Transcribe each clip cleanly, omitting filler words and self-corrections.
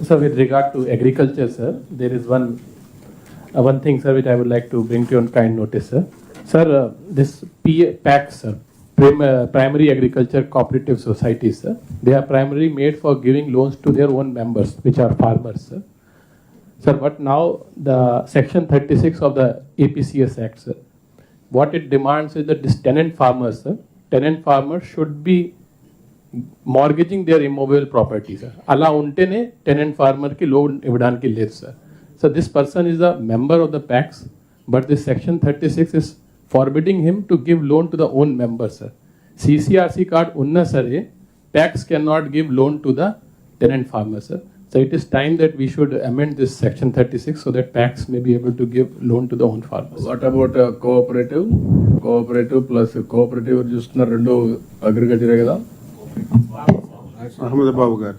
So with regard to agriculture, sir, there is one thing, sir, which I would like to bring to your kind notice, sir. Sir, this PACs, sir, primary agriculture cooperative societies, sir, they are primarily made for giving loans to their own members, which are farmers, sir. Sir, but now the section 36 of the APCS Act, sir, what it demands is that this tenant farmers, sir, tenant farmers should be mortgaging their immovable property, sir. Ala untene tenant farmer ki loan ivdaniki లేదు, sir. So this person is a member of the PACs, but this section 36 is forbidding him to give loan to the own member, sir. CCRC card unna sare, PACs cannot give loan to the tenant farmer, sir. So it is time that we should amend this section 36 so that PACs may be able to give loan to the own farmers. What about cooperative? Cooperative plus cooperative చూస్తున్న రెండు అగ్రికల్చరే కదా. అహ్మద్ బాబు గారు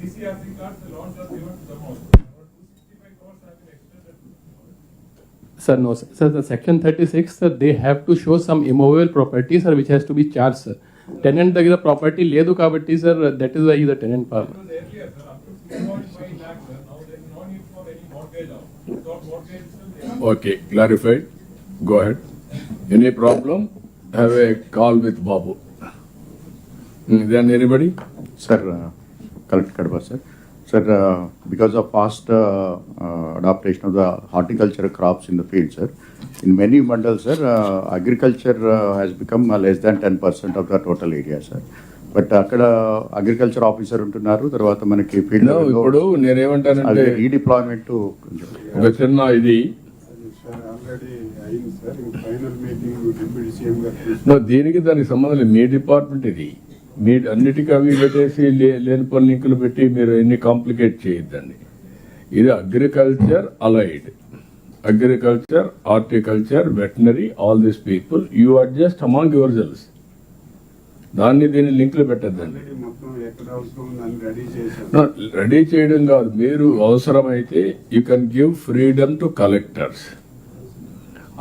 CCRC cards, the loans are given to the most. 265 crores have been extended. Sir, no, sir. Sir, the section 36, sir, they have to show some immovable property, sir, which has to be charged, sir. Tenant దగ్గర property లేదు కాబట్టి, sir, that is why he is a tenant farmer. Earlier, sir, up to 3.5 lakhs, sir. Now there is no need for any mortgage now. Without mortgage, sir, they Okay, clarified. Go ahead. Any problem? Have a call with Babu. Then anybody? Sir, Collector Kadapa, sir. Sir, because of fast adaptation of the horticulture crops in the field, sir, in many mandals, sir, agriculture has become less than 10% of the total area, sir. But అక్కడ agriculture officer ఉంటున్నారు, తర్వాత మనకి field ఇప్పుడు నేనేమంటానంటే redeployment ఒక చిన్న ఇది దీనికి దానికి సంబంధం లేదు. మీ డిపార్ట్మెంట్ ఇది, మీ అన్నిటికీ అవి పెట్టేసి లేని పని లింకులు పెట్టి మీరు ఎన్ని కాంప్లికేట్ చేయొద్దండి. ఇది agriculture allied, agriculture, horticulture, veterinary, all these people you adjust among your cells. దాన్ని దీన్ని లింకులు పెట్టద్దండి. రెడీ చేయడం కాదు, మీరు అవసరమైతే you can give freedom to collectors.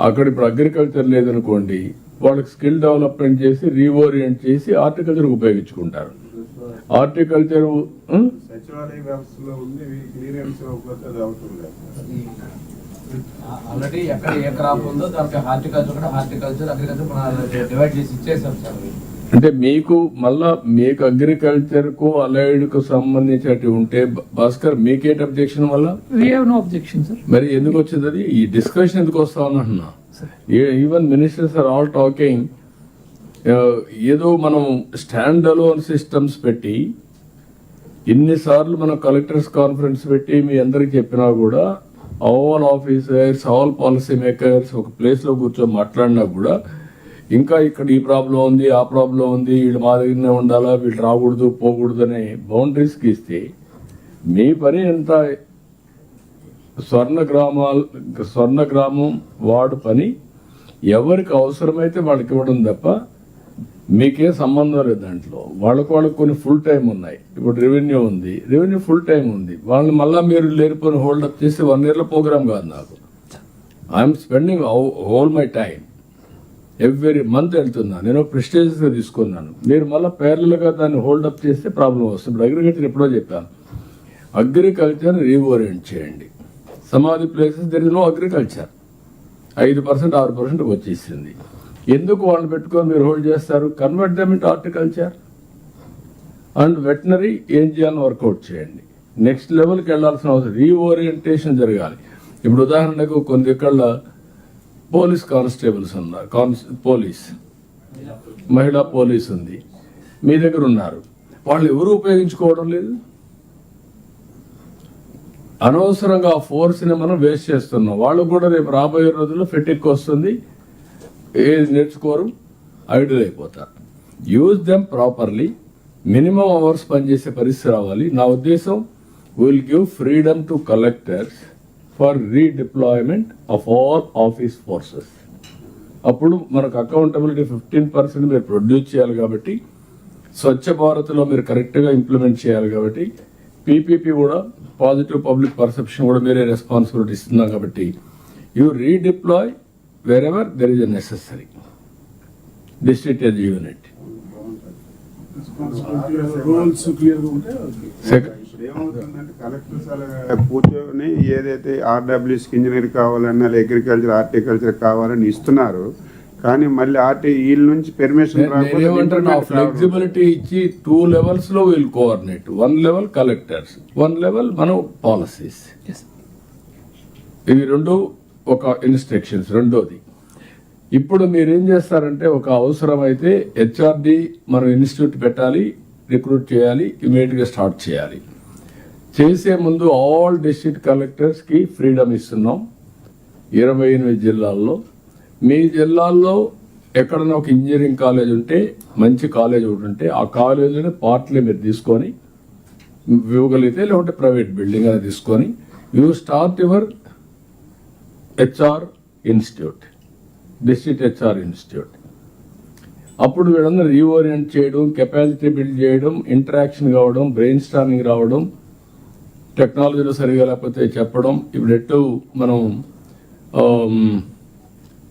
అక్కడ ఇప్పుడు అగ్రికల్చర్ లేదనుకోండి, వాళ్ళకి స్కిల్ డెవలప్మెంట్ చేసి రీఓరియంట్ చేసి హార్టికల్చర్ ఉపయోగించుకుంటారు. హార్టికల్చర్ సచివాలయ వ్యవస్థలో ఉంది, ఆల్రెడీ ఎక్కడ ఏ క్రాప్ ఉందో దానికి హార్టికల్చర్ కూడా హార్టికల్చర్, అగ్రికల్చర్ డివైడ్ చేసి ఇచ్చేసాం సార్. అంటే మీకు మళ్ళా మీకు అగ్రికల్చర్ కు అలైడ్ కు సంబంధించి ఉంటే భాస్కర్ మీకేంటి అబ్జెక్షన్ వల్ల? No objection sir. మరి ఎందుకు వచ్చింది అది? ఈ డిస్కషన్ ఎందుకు వస్తా ఉన్నా? Even ministers are all talking, ఏదో మనం స్టాండ్ అలోన్ సిస్టమ్స్ పెట్టి ఇన్నిసార్లు మనం కలెక్టర్స్ కాన్ఫరెన్స్ పెట్టి మీ అందరికి చెప్పినా కూడా all officers, all policy makers ఒక ప్లేస్ లో కూర్చొని మాట్లాడినా కూడా ఇంకా ఇక్కడ ఈ ప్రాబ్లం ఉంది, ఆ ప్రాబ్లం ఉంది, వీళ్ళు మా దగ్గరనే ఉండాలా, వీళ్ళు రాకూడదు పోకూడదు అనే బౌండరీస్ గీస్తే మీ పని ఎంత? స్వర్ణ గ్రామం వార్డు పని ఎవరికి అవసరమైతే వాళ్ళకి ఇవ్వడం తప్ప మీకే సంబంధం లేదు దాంట్లో. వాళ్ళకు కొన్ని ఫుల్ టైం ఉన్నాయి. ఇప్పుడు రెవెన్యూ ఉంది, రెవెన్యూ ఫుల్ టైం ఉంది. వాళ్ళని మళ్ళీ మీరు లేనిపోయిన హోల్డప్ చేసి 1 year ప్రోగ్రామ్ కాదు నాకు. I'm spending whole my time, every month వెళ్తున్నా, నేను ప్రెస్టేజియస్ గా తీసుకున్నాను. మీరు మళ్ళీ పేర్లుగా దాన్ని హోల్డప్ చేస్తే ప్రాబ్లం వస్తుంది. ఇప్పుడు అగ్రికల్చర్ ఎప్పుడో చెప్పాను, అగ్రికల్చర్ రీఓరియంట్ చేయండి. సమాధి places there is no agriculture, 5%, 6% వచ్చేసింది. ఎందుకు వాళ్ళని పెట్టుకొని మీరు హోల్డ్ చేస్తారు? Convert them into horticulture and veterinary. ఏం చేయాలని వర్కౌట్ చేయండి. నెక్స్ట్ లెవెల్కి వెళ్లాల్సిన అవసరం, రీఓరియంటేషన్ జరగాలి. ఇప్పుడు ఉదాహరణకు కొన్ని ఇక్కడ పోలీస్ కానిస్టేబుల్స్ ఉన్నారు, మహిళా పోలీస్ ఉంది, మీ దగ్గర ఉన్నారు, వాళ్ళు ఎవరు ఉపయోగించుకోవడం లేదు. అనవసరంగా ఆ ఫోర్స్ని మనం వేస్ట్ చేస్తున్నాం. వాళ్ళు కూడా రేపు రాబోయే రోజుల్లో ఫెటిక్ వస్తుంది, ఏది నేర్చుకోరు, ఐడియల్ అయిపోతారు. Use them properly, minimum hours పనిచేసే పరిస్థితి రావాలి. నా ఉద్దేశం, will give freedom to collectors for redeployment of all office forces. అప్పుడు మనకు అకౌంటబిలిటీ 15% మీరు ప్రొడ్యూస్ చేయాలి కాబట్టి, స్వచ్ఛ భారత్లో మీరు కరెక్ట్గా ఇంప్లిమెంట్ చేయాలి కాబట్టి పీపీపీ కూడా పాజిటివ్ పబ్లిక్ పర్సెప్షన్ కూడా మీరే రెస్పాన్సిబిలిటీ ఇస్తున్నాం కాబట్టి you redeploy wherever there is a necessary district as unit. Rules క్లియర్గా ఉంటే సెకండ్ ఇప్పుడు ఏమవుతుందంటే కలెక్టర్స్ అలా కూర్చొని ఏదైతే ఆర్డబ్ల్యూఎస్కి ఇంజనీర్ కావాలన్నా అగ్రికల్చర్ హార్టికల్చర్ కావాలని ఇస్తున్నారు, కానీ మళ్ళీ వీళ్ళ నుంచి పెర్మిషన్ నేనేమంటున్నా ఫ్లెక్సిబిలిటీ ఇచ్చి 2 levels లో will coordinate. 1 level collectors, 1 level మనం పాలసీస్. ఇవి రెండు ఒక ఇన్స్ట్రక్షన్స్. రెండోది, ఇప్పుడు మీరేం చేస్తారంటే ఒక అవసరం అయితే హెచ్ఆర్డి మనం ఇన్స్టిట్యూట్ పెట్టాలి, రిక్రూట్ చేయాలి, ఇమీడియట్ గా స్టార్ట్ చేయాలి. చేసే ముందు ఆల్ డిస్ట్రిక్ట్ కలెక్టర్స్ కి ఫ్రీడమ్ ఇస్తున్నాం 28 జిల్లాల్లో. మీ జిల్లాల్లో ఎక్కడన్నా ఒక ఇంజనీరింగ్ కాలేజ్ ఉంటే, మంచి కాలేజ్ ఒకటి ఉంటే ఆ కాలేజీని పార్ట్లీ మీరు తీసుకొని ఇవ్వగలిగితే, లేకుంటే ప్రైవేట్ బిల్డింగ్ అని తీసుకొని you start your HR institute, district HR institute. అప్పుడు వీళ్ళందరూ రీఓరియంట్ చేయడం, కెపాసిటీ బిల్డ్ చేయడం, ఇంటరాక్షన్ కావడం, బ్రెయిన్ స్టార్మింగ్ రావడం, టెక్నాలజీలో సరిగా లేకపోతే చెప్పడం. ఇప్పుడు ఎటు మనం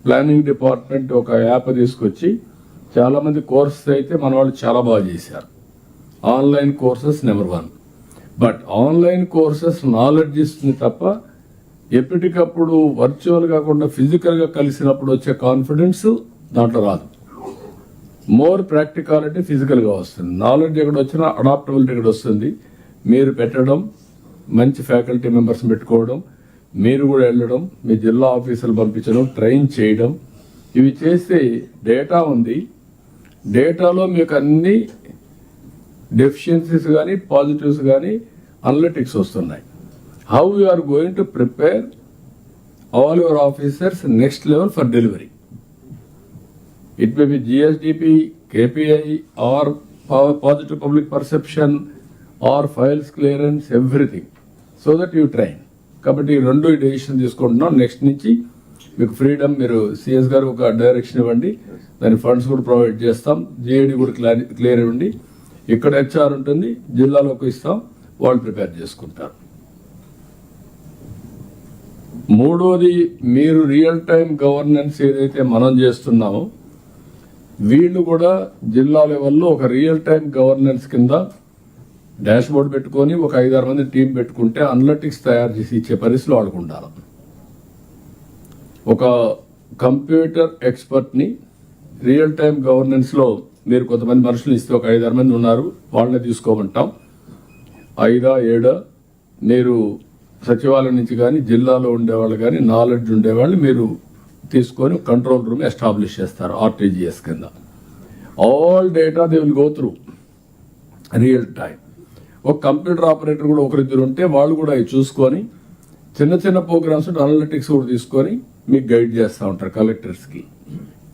ప్లానింగ్ డిపార్ట్మెంట్ ఒక యాప్ తీసుకొచ్చి చాలా మంది కోర్సెస్ అయితే మన వాళ్ళు చాలా బాగా చేశారు. Online courses number 1. But online courses knowledge ఇస్తుంది తప్ప ఎప్పటికప్పుడు వర్చువల్ కాకుండా ఫిజికల్ గా కలిసినప్పుడు వచ్చే కాన్ఫిడెన్స్ దాంట్లో రాదు. మోర్ ప్రాక్టికాలిటీ ఫిజికల్ గా వస్తుంది. నాలెడ్జ్ ఎక్కడ వచ్చినా అడాప్టబిలిటీ ఎక్కడ వస్తుంది. మీరు పెట్టడం, మంచి ఫ్యాకల్టీ మెంబర్స్ పెట్టుకోవడం, మీరు కూడా వెళ్ళడం, మీ జిల్లా ఆఫీసులు పంపించడం, ట్రైన్ చేయడం, ఇవి చేస్తే డేటా ఉంది. డేటాలో మీకు అన్ని డెఫిషియన్సీస్ కానీ పాజిటివ్స్ కానీ అనలిటిక్స్ వస్తున్నాయి. How you are going to prepare all your officers next level for delivery. It may be GSDP, KPI or positive public perception or files clearance, everything, so that you train. కాబట్టి 2 decision తీసుకుంటున్నాం. Next నుంచి మీకు freedom. మీరు CS గారు ఒక direction ఇవ్వండి, దాని funds కూడా ప్రొవైడ్ చేస్తాం. జేఏడి కూడా క్లియర్ ఇవ్వండి. ఇక్కడ హెచ్ఆర్ ఉంటుంది, జిల్లాలోకి ఇస్తాం, వాళ్ళు ప్రిపేర్ చేసుకుంటారు. మూడోది, మీరు రియల్ టైం గవర్నెన్స్ ఏదైతే మనం చేస్తున్నామో వీళ్ళు కూడా జిల్లా లెవెల్లో ఒక రియల్ టైం గవర్నెన్స్ కింద డాష్ బోర్డ్ పెట్టుకొని ఒక 5-6 మంది టీం పెట్టుకుంటే అనలిటిక్స్ తయారు చేసి ఇచ్చే పరిస్థితులు వాడుకుంటారు. ఒక కంప్యూటర్ ఎక్స్పర్ట్ ని రియల్ టైం గవర్నెన్స్ లో మీరు కొంతమంది మనుషులు ఇస్తే ఒక 5-6 మంది ఉన్నారు, వాళ్ళని తీసుకోమంటాం. 5-7 మీరు సచివాలయం నుంచి కానీ జిల్లాలో ఉండేవాళ్ళు కానీ నాలెడ్జ్ ఉండేవాళ్ళు మీరు తీసుకొని కంట్రోల్ రూమ్ ఎస్టాబ్లిష్ చేస్తారు ఆర్టీజీఎస్ కింద. All data they will go through real time. ఒక కంప్యూటర్ ఆపరేటర్ కూడా 1-2 ఉంటే వాళ్ళు కూడా అవి చూసుకొని చిన్న చిన్న ప్రోగ్రామ్స్ అనలిటిక్స్ కూడా తీసుకొని మీకు గైడ్ చేస్తూ ఉంటారు కలెక్టర్స్ కి.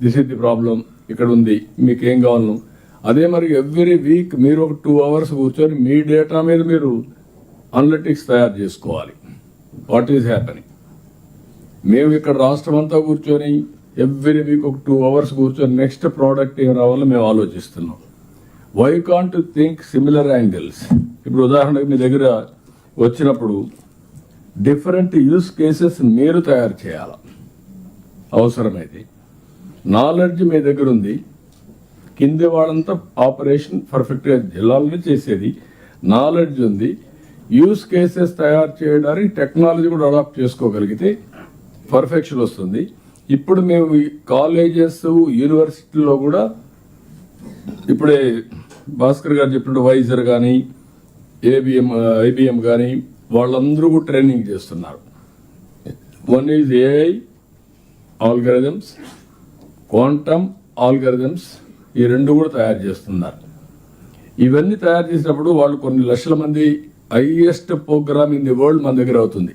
దిస్ ఇస్ ది ప్రాబ్లం, ఇక్కడ ఉంది, మీకు ఏం కావాలను. అదే మరి ఎవ్రీ వీక్ మీరు ఒక 2 hours కూర్చొని మీ డేటా మీద మీరు అనలిటిక్స్ తయారు చేసుకోవాలి. What is happening. మేము ఇక్కడ రాష్ట్రం అంతా కూర్చొని ఎవ్రీ వీక్ ఒక 2 hours కూర్చొని నెక్స్ట్ ప్రోడక్ట్ ఏం రావాలో మేము ఆలోచిస్తున్నాం. Why can't think similar angles. ఇప్పుడు ఉదాహరణకు మీ దగ్గర వచ్చినప్పుడు డిఫరెంట్ యూస్ కేసెస్ మీరు తయారు చేయాలి. అవసరమైతే నాలెడ్జ్ మీ దగ్గర ఉంది, కింది వాళ్ళంతా ఆపరేషన్ పర్ఫెక్ట్గా జిల్లాలని చేసేది, నాలెడ్జ్ ఉంది, యూస్ కేసెస్ తయారు చేయడానికి టెక్నాలజీ కూడా అడాప్ట్ చేసుకోగలిగితే పర్ఫెక్షన్ వస్తుంది. ఇప్పుడు మేము కాలేజెస్, యూనివర్సిటీలో కూడా ఇప్పుడే భాస్కర్ గారు చెప్పినట్టు వైజర్ కానీ ఐబిఎం కానీ వాళ్ళందరూ కూడా ట్రైనింగ్ చేస్తున్నారు. One is AI algorithms, quantum algorithms, ఈ 2 కూడా తయారు చేస్తున్నారు. ఇవన్నీ తయారు చేసినప్పుడు వాళ్ళు కొన్ని లక్షల మంది, highest program in the world మన దగ్గర అవుతుంది.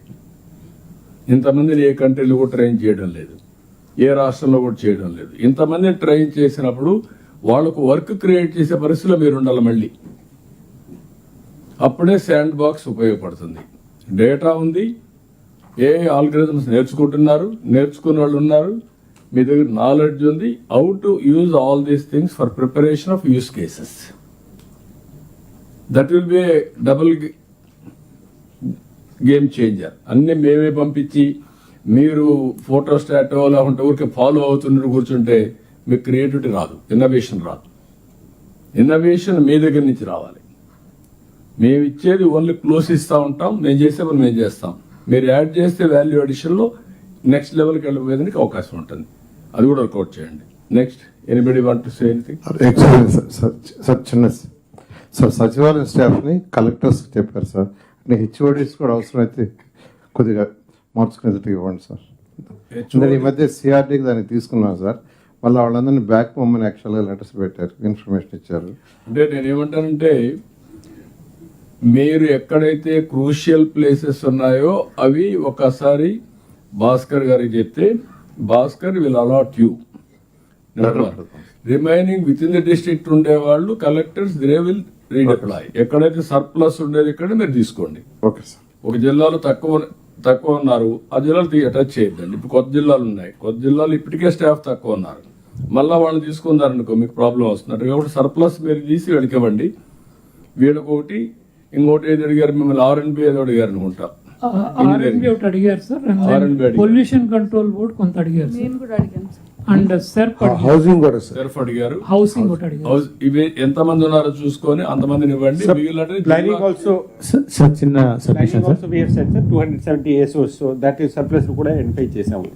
ఇంతమందిని ఏ కంట్రీలో కూడా ట్రైన్ చేయడం లేదు, ఏ రాష్ట్రంలో కూడా చేయడం లేదు. ఇంతమందిని ట్రైన్ చేసినప్పుడు వాళ్ళకు వర్క్ క్రియేట్ చేసే పరిస్థితిలో మీరు ఉండాలి. మళ్ళీ అప్పుడే శాండ్ బాక్స్ ఉపయోగపడుతుంది. డేటా ఉంది, ఏ ఆల్గరిథమ్స్ నేర్చుకుంటున్నారు, నేర్చుకున్న వాళ్ళు ఉన్నారు, మీ దగ్గర నాలెడ్జ్ ఉంది. How to use all these things for preparation of use cases. That will be double game changer. అన్ని మేమే పంపించి మీరు ఫోటో స్టాటో లేకుంటే ఊరికే ఫాలో అవుతున్నట్టు కూర్చుంటే మీకు క్రియేటివిటీ రాదు, ఇన్నోవేషన్ రాదు. ఇన్నోవేషన్ మీ దగ్గర నుంచి రావాలి. మేము ఇచ్చేది ఓన్లీ క్లోజ్ ఇస్తూ ఉంటాం, మేము చేసే పని మేము చేస్తాం. మీరు యాడ్ చేస్తే వాల్యూ అడిషన్లో నెక్స్ట్ లెవెల్కి వెళ్ళిపోయేదానికి అవకాశం ఉంటుంది. అది కూడా వర్కౌట్ చేయండి. Next anybody want to say anything? Sir చిన్న సార్ సచివాలయం స్టాఫ్ని కలెక్టర్స్ చెప్పారు సార్. అంటే హెచ్ఓడీస్ కూడా అవసరమైతే కొద్దిగా మార్చుకునేది ఇవ్వండి సార్. నేను ఈ మధ్య సిఆర్డీకి దాన్ని తీసుకున్నాను సార్. మళ్ళీ వాళ్ళందరినీ బ్యాక్ పొమ్మని యాక్చువల్గా లెటర్స్ పెట్టారు, ఇన్ఫర్మేషన్ ఇచ్చారు. అంటే నేనేమంటానంటే మీరు ఎక్కడైతే క్రూషియల్ ప్లేసెస్ ఉన్నాయో అవి ఒకసారి భాస్కర్ గారికి చెప్తే Bhaskar will allot you. Remaining within the district ఉండేవాళ్ళు కలెక్టర్స్ దే విల్ రీడప్లాయ్. ఎక్కడైతే సర్ప్లస్ ఉండేది ఇక్కడ మీరు తీసుకోండి. Okay sir. ఒక జిల్లాలో తక్కువ ఉన్నారు, ఆ జిల్లాలు టచ్ చేయొద్దండి. ఇప్పుడు కొత్త జిల్లాలు ఉన్నాయి, కొత్త జిల్లాలు ఇప్పటికే స్టాఫ్ తక్కువ ఉన్నారు, మళ్ళీ వాళ్ళు తీసుకున్నారనుకో మీకు ప్రాబ్లం వస్తున్నట్టు. కాబట్టి సర్ప్లస్ మీరు తీసి వెళ్ళివ్వండి. వీళ్ళకొకటి ఇంకోటి ఏది అడిగారు మిమ్మల్ని R&B ఏదో అడిగారు అనుకుంటా. R&B ఒకటి అడిగారు సార్. R&B అడిగారు. పొల్యూషన్ కంట్రోల్ బోర్డ్ కొంత అడిగారు సార్. నేను కూడా అడిగాను సార్. అండ్ సెర్ప్ హౌసింగ్ కూడా సార్. సెర్ఫ్ అడిగారు. హౌసింగ్ ఒకటి అడిగారు. ఇవి ఎంతమంది ఉన్నారో చూసుకొని అంతమందిని ఇవ్వండి. Planning also, సార్ చిన్న planning submission sir. also we have said sir 270 ASOs, so that is surplus కూడా identify చేసాము.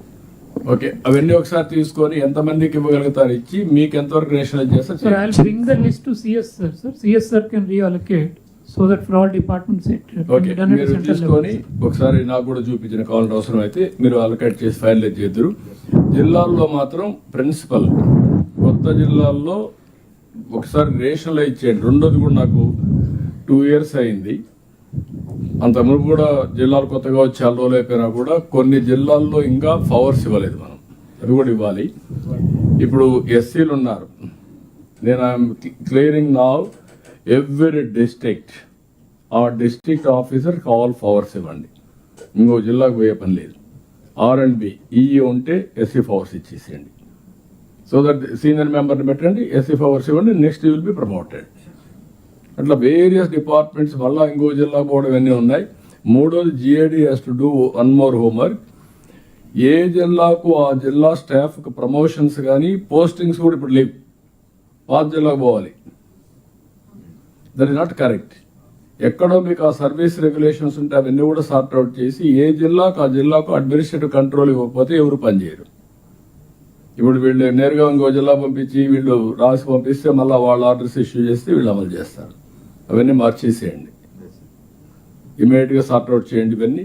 ఓకే, అవన్నీ ఒకసారి తీసుకొని ఎంతమందికి ఇవ్వగలుగుతారు ఇచ్చి మీకు ఎంతవరకు రేషనలైజ్ Sir, చేస్తారు. I'll bring the list to CS sir. Sir, CS sir can reallocate so that for all departments it can okay, be done at మీరు the central తీసుకొని level. ఒకసారి నాకు కూడా చూపించిన కావాలంటే అవసరం అయితే మీరు అలకేట్ చేసి ఫైల్ చేద్దరు. జిల్లాల్లో మాత్రం ప్రిన్సిపల్ కొత్త జిల్లాల్లో ఒకసారి రేషనలైజ్ చేయండి. రెండోది కూడా నాకు 2 years అయింది. అంతకుముందు కూడా జిల్లాలు కొత్తగా వచ్చి చాలా రోజులు అయిపోయినా కూడా కొన్ని జిల్లాల్లో ఇంకా పవర్స్ ఇవ్వలేదు. మనం అది కూడా ఇవ్వాలి. ఇప్పుడు ఎస్సీలు ఉన్నారు. నేను I'm clearing now every district ఆ డిస్ట్రిక్ట్ ఆఫీసర్ ఆల్ పవర్స్ ఇవ్వండి. ఇంకో జిల్లాకు పోయే పని లేదు. R&B ఈఈ ఉంటే ఎస్సీ పవర్స్ ఇచ్చేసేయండి. సో దట్ సీనియర్ మెంబర్ని పెట్టండి, ఎస్సీ పవర్స్ ఇవ్వండి, నెక్స్ట్ విల్ బి ప్రమోటెడ్. అట్లా వేరియస్ డిపార్ట్మెంట్స్ మళ్ళీ ఇంకో జిల్లా పోవడం ఇవన్నీ ఉన్నాయి. మూడోది GAD has to do one more homework. ఏ జిల్లాకు ఆ జిల్లా స్టాఫ్కి ప్రమోషన్స్ కానీ పోస్టింగ్స్ కూడా ఇప్పుడు లేవు. పాత జిల్లాకు పోవాలి. That is not correct. ఎక్కడో మీకు ఆ సర్వీస్ రెగ్యులేషన్స్ ఉంటే అవన్నీ కూడా సార్ట్ అవుట్ చేసి ఏ జిల్లాకు ఆ జిల్లాకు అడ్మినిస్ట్రేటివ్ కంట్రోల్ ఇవ్వకపోతే ఎవరు పనిచేయరు. ఇప్పుడు వీళ్ళు నేరుగా ఇంకో జిల్లా పంపించి వీళ్ళు రాసి పంపిస్తే మళ్ళీ వాళ్ళ ఆర్డర్స్ ఇష్యూ చేస్తే వీళ్ళు అమలు చేస్తారు. అవన్నీ మార్చేసేయండి, ఇమీడియట్గా సార్ట్ అవుట్ చేయండి ఇవన్నీ.